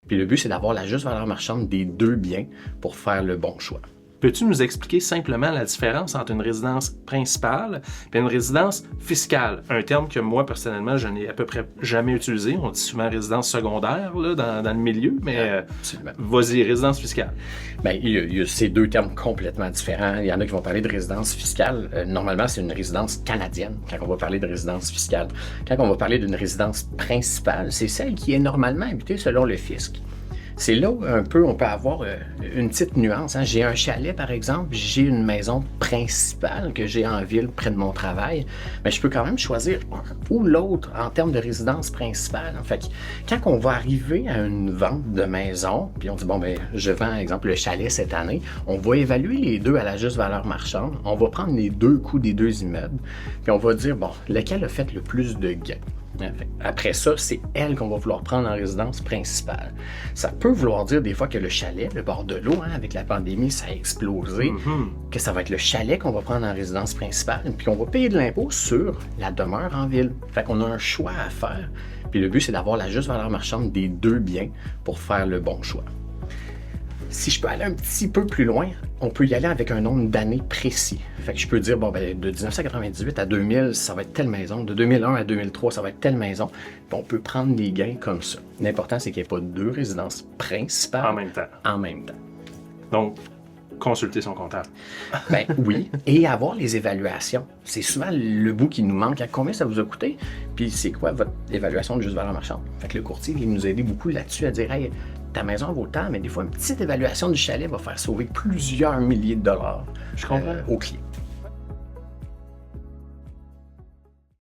Puis le but, c'est d'avoir la juste valeur marchande des deux biens pour faire le bon choix. Peux-tu nous expliquer simplement la différence entre une résidence principale et une résidence fiscale? Un terme que moi, personnellement, je n'ai à peu près jamais utilisé. On dit souvent résidence secondaire là, dans le milieu, mais vas-y, résidence fiscale. Bien, il y a ces deux termes complètement différents. Il y en a qui vont parler de résidence fiscale. Normalement, c'est une résidence canadienne quand on va parler de résidence fiscale. Quand on va parler d'une résidence principale, c'est celle qui est normalement habitée selon le fisc. C'est là où un peu on peut avoir une petite nuance. Hein. J'ai un chalet, par exemple, j'ai une maison principale que j'ai en ville près de mon travail, mais je peux quand même choisir un ou l'autre en termes de résidence principale. Fait que quand on va arriver à une vente de maison, puis on dit, bon, ben, je vends, par exemple, le chalet cette année, on va évaluer les deux à la juste valeur marchande, on va prendre les deux coûts des deux immeubles, puis on va dire, bon, lequel a fait le plus de gains? Après ça, c'est elle qu'on va vouloir prendre en résidence principale. Ça peut vouloir dire des fois que le chalet, le bord de l'eau, hein, avec la pandémie, ça a explosé, que ça va être le chalet qu'on va prendre en résidence principale, puis qu'on va payer de l'impôt sur la demeure en ville. Fait qu'on a un choix à faire. Puis le but, c'est d'avoir la juste valeur marchande des deux biens pour faire le bon choix. Si je peux aller un petit peu plus loin, on peut y aller avec un nombre d'années précis. Fait que je peux dire, bon, ben, de 1998 à 2000, ça va être telle maison. De 2001 à 2003, ça va être telle maison. Puis on peut prendre des gains comme ça. L'important, c'est qu'il n'y ait pas deux résidences principales en même temps. Donc, consulter son comptable. Ben oui, et avoir les évaluations. C'est souvent le bout qui nous manque. Combien ça vous a coûté? Puis c'est quoi votre évaluation de juste valeur marchande? Fait que le courtier, il nous a aidé beaucoup là-dessus à dire, hey, ta maison vaut tant, mais des fois, une petite évaluation du chalet va faire sauver plusieurs milliers de dollars Je comprends. Au client.